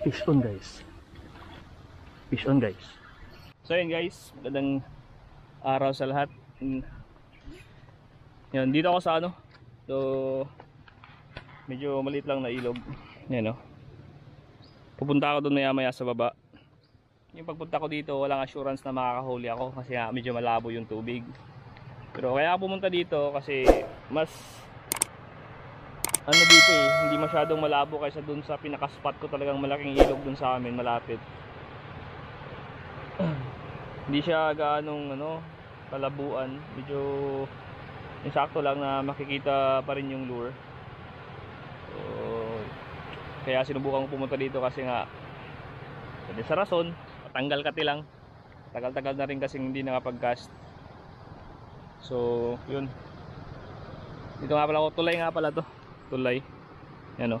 Fish on guys. Fish on guys. So yun guys, magandang araw sa lahat. Yan, dito ako sa ano. So medyo maliit lang na ilog. Yan no. Pupunta ako doon maya maya sa baba. Yung pagpunta ko dito, walang assurance na makakahuli ako kasi medyo malabo yung tubig. Pero kaya ako pumunta dito kasi mas ano dito hindi masyadong malabo kaysa dun sa pinaka-spot ko, talagang malaking ilog dun sa amin malapit. Hindi siya gaanong palabuan, medyo insakto lang na makikita pa rin yung lure. So, kaya sinubukan ko pumunta dito kasi nga sa rason, patanggal kati lang. Tagal-tagal na rin kasi hindi nakapag-cast. So, yun. Dito nga pala ako, tulay nga pala to. Tulay. Yan o.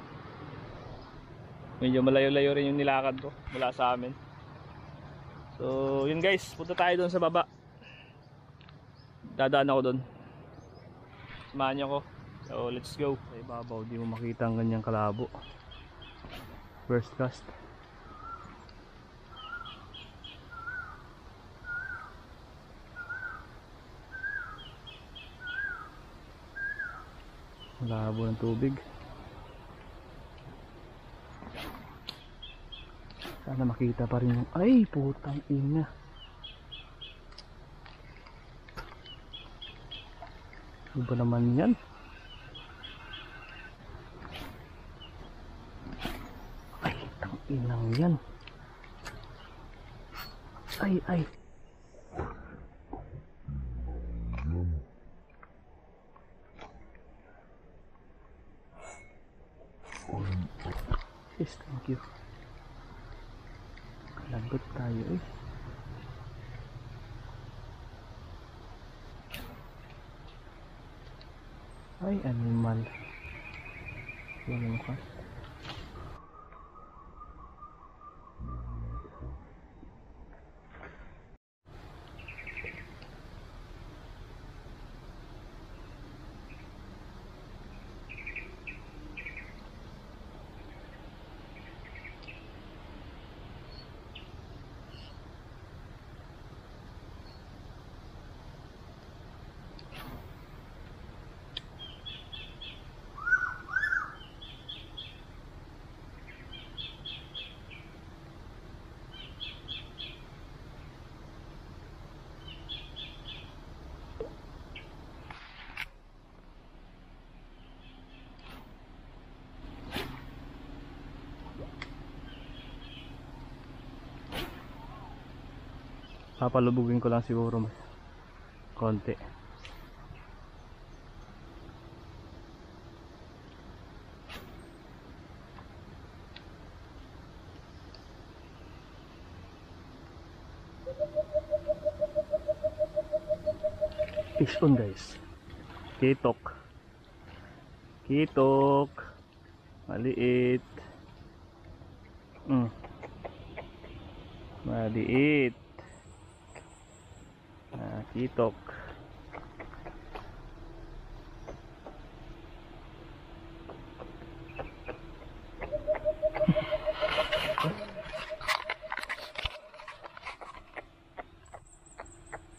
Medyo malayo-layo rin yung nilakad ko mula sa amin. So yun guys, punta tayo doon sa baba. Dadaan ako doon. Samahan niyo ko. So let's go. Sa ibabaw, di mo makita ang ganyang kalabo. First cast. Malabo ng tubig. Sana makita pa rin yung... Ay, putang ina. Ano ba naman yan? Ay, tang inang yan. Ay, ay. Yes, thank you. Lagot tayo eh. Ay, animal. Yan mo ka. Papalubugin ko lang siguro mas konti. Fish on guys. Kitok. Kitok. Maliit. Maliit. Kitok.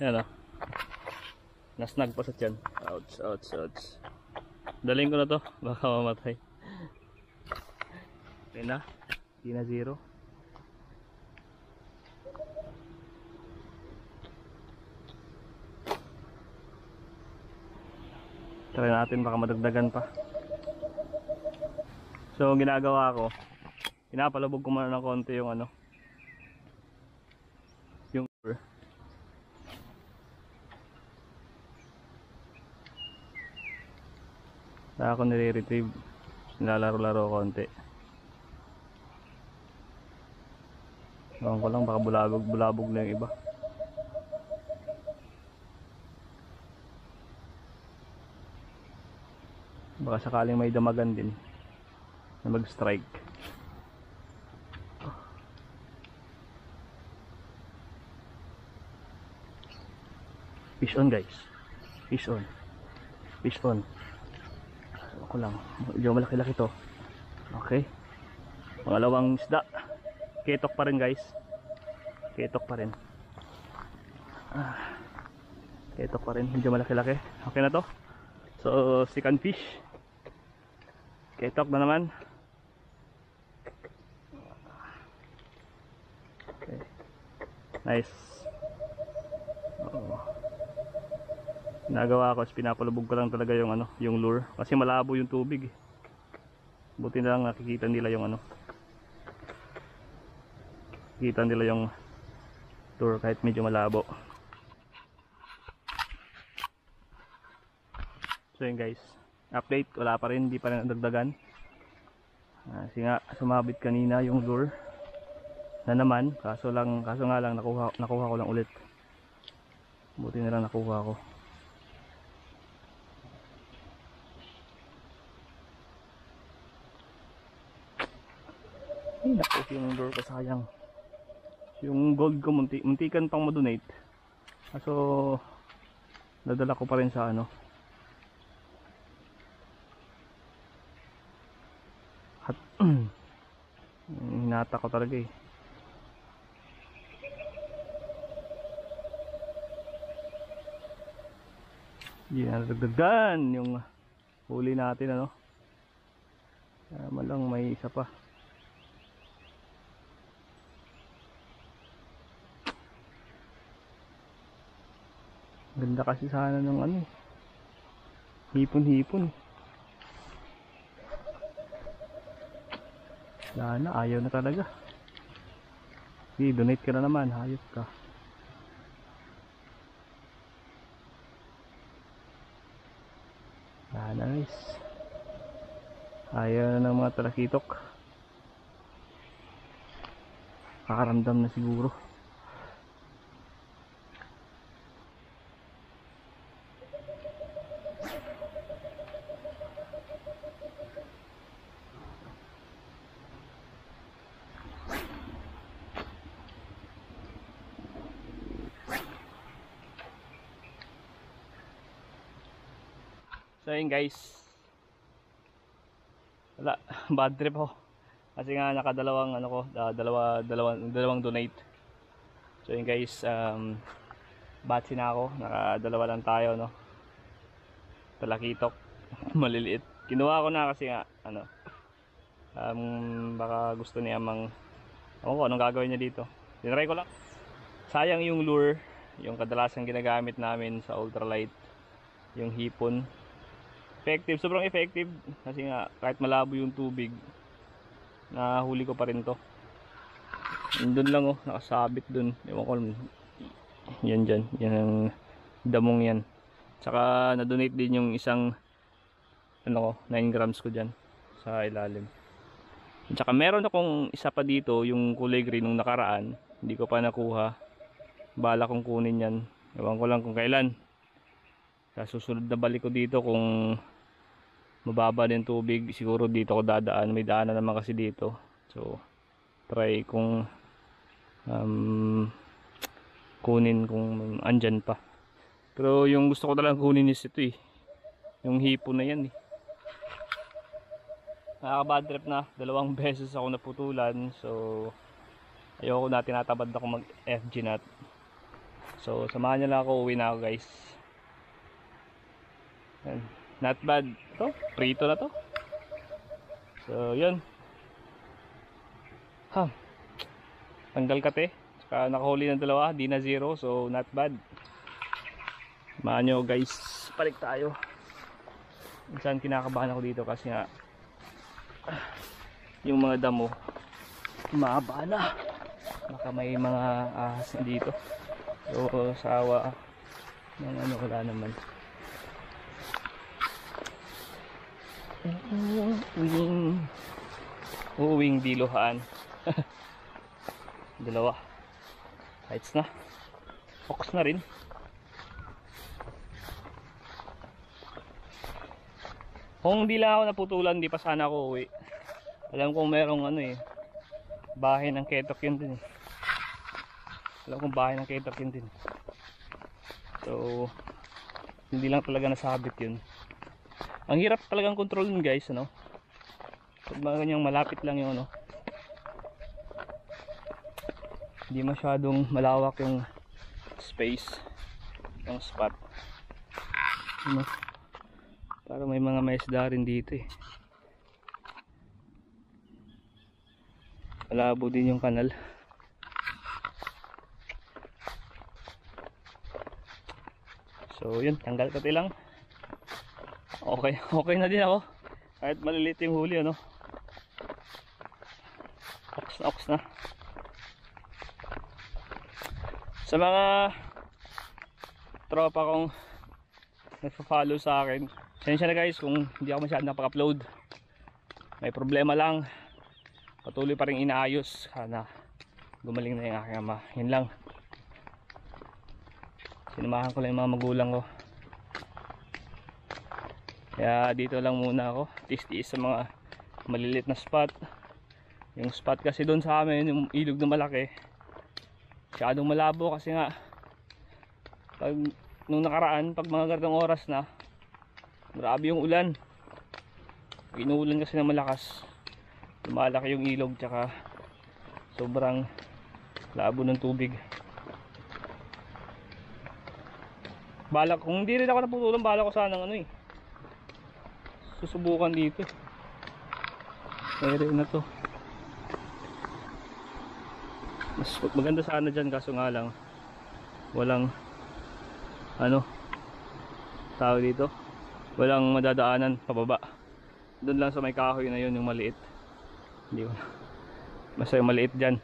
Yan o. Nasnag pa sa tiyan. Ouch, ouch, ouch. Daling ko na to. Baka mamatay. Okay na. Hindi na zero. Try natin, baka madagdagan pa. So ang ginagawa ko, pinapalubog ko muna ng konti yung yung saka ako nire-retrieve, nilalaro-laro konti. Ewan ko lang, baka bulabog na yung iba. Baka sakaling may damagan din na mag-strike. Fish on guys. Fish on. Fish on. Ako lang. Medyo malaki-laki to. Okay. Pangalawang isda. Ketok pa rin guys. Ketok pa rin. Ketok pa rin. Medyo malaki-laki. Okay na to. So second fish. Ketok na naman. Okay. Nice. Nagawa ko is pinapalubog ko lang talaga yung ano, yung lure kasi malabo yung tubig. Buti na lang nakikita nila yung ano. Kita nila yung lure kahit medyo malabo. So yun guys, update, wala pa rin, hindi pa rin nadagdagan. Kasi nga sumabit kanina yung lure na naman, kaso nga lang nakuha ko lang ulit. Buti na lang nakuha ko. Ay naku, yung lure ko sayang. Yung gold ko muntikan pang ma-donate. Kaso dadala ko pa rin sa ano. Hinata ko talaga eh. Nadagdagan yung huli natin ano. Malang may isa pa. Ganda kasi sana ng ano. Hipon-hipon. Wala na, ayaw na talaga. Donate ka na naman, hayop ka. Wala na guys. Ayaw na ng mga talakitok. Kakaramdam na siguro. So yun guys, wala, bad trip ako kasi nga nakadalawang ano ko, dalawang donate. So yun guys, batsi na ako, nakadalawa lang tayo no, talakitok maliliit. Kinuha ko na kasi nga ano, baka gusto niya ako anong gagawin niya dito. Tinry ko lang, sayang yung lure, yung kadalasan ginagamit namin sa ultralight, yung hipon. Effective, sobrang effective kasi nga kahit malabo yung tubig, nahuli ko pa rin to. Doon lang oh, nakasabit doon. Ewan ko, yan dyan, yan ang damong yan. Tsaka na-donate din yung isang ano ko, 9 grams ko dyan sa ilalim. Tsaka meron akong isa pa dito, yung kulay green nung nakaraan, hindi ko pa nakuha. Bala kong kunin yan, ewan ko lang kung kailan. Sa susunod na balik ko dito, kung mababa din tubig, siguro dito ko dadaan. May daanan naman kasi dito. So try kung kunin kung andyan pa. Pero yung gusto ko talagang kunin is ito eh, yung hipon na yan eh. Nakaka-bad trip na, 2 beses ako naputulan. So ayoko na, tinatabad ako mag FG nut. So samahan nyo lang ako, uwi na ako guys. Not bad to, prito na to. So yun, tanggal kate, saka nakahuli ng 2, di na 0. So not bad. Samahan nyo guys, balik tayo. Minsan kinakabahan ako dito kasi nga yung mga damo mahaba na, baka may mga ahas dito. So sawa ng ano, wala naman. Uwing diluhaan. 2 heights na, fox na rin. Kung di lang ako naputulan, di pa sana ako uwi. Alam kong merong ano eh, bahay ng ketok yun din eh. Alam kong bahay ng ketok yun din. So hindi lang talaga nasabit yun. Ang hirap talagang kontrolin guys, ano. Pag mga ganyang malapit lang yung ano, Hindi masyadong malawak yung space, yung spot. Ano? Para may mga maisda rin dito eh. Malabo din yung kanal. So yun, tanggal kati lang. Okay na din ako. Kahit maliliit yung huli, ano. Ox na. Sa mga tropa kong nagpa-follow sa akin, pasensya na guys kung hindi ako masyadong napaka-upload. May problema lang. Patuloy pa rin inaayos. Sana gumaling na yung aking ama. Yun lang. Sinamahan ko lang yung mga magulang ko. Kaya dito lang muna ako. Tiis-tiis sa mga maliliit na spot. Yung spot kasi doon sa amin, yung ilog na malaki, masyadong malabo kasi nga nung nakaraan, pag mga ganitong oras na, grabe yung ulan. Inuulan kasi na malakas, lumalaki yung ilog, tsaka sobrang labo ng tubig. Balak, kung hindi rin ako naputulong, balak ko sanang susubukan dito. Area na to. Mas maganda sana dyan, kaso nga lang walang tawag dito, walang madadaanan pababa. Doon lang sa may kahoy na yun, yung maliit. Hindi ko basta yung maliit dyan.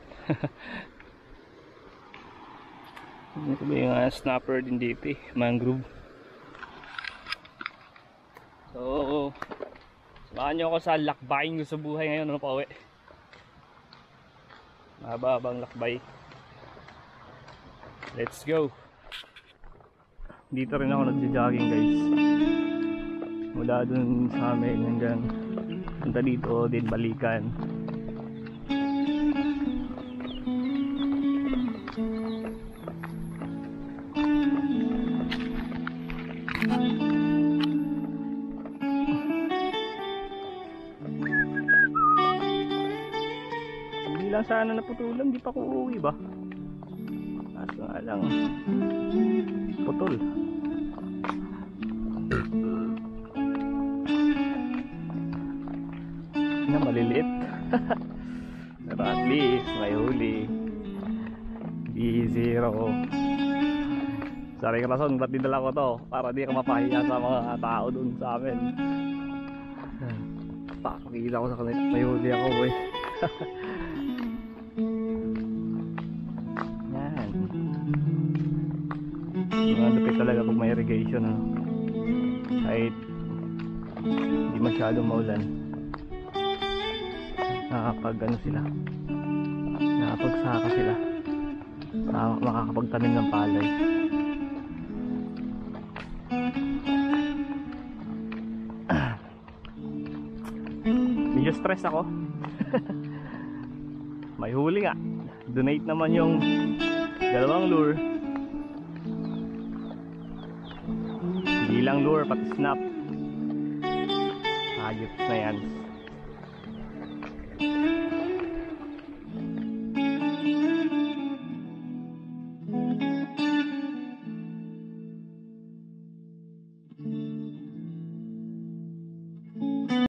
Ito ba yung snapper din dito eh, mangrove. So samahan nyo ako sa lakbayin ko sa buhay ngayon, pauwi. Mahabang lakbay. Let's go. Dito rin ako nagja-jogging guys. Mula dun sa amin hanggang punta dito din balikan. Lang sana naputulan, di pa ko uuwi ba? Kaso nga lang putol. Na maliliit. Pero at least may huli. B0. Saring rason ba't dinala ko to, para di ka mapahiya sa mga tao dun sa amin. Pakakita ko sa kanila, may huli ako boy. Mga lupit talaga pag may irrigation, kahit hindi masyadong maulan, nakakapagsaka sila, makakapagtanim ng palay. Medyo stress ako. May huli nga, donate naman yung 2 lure. Hindi lang lure, pati snap. Hayop na yan.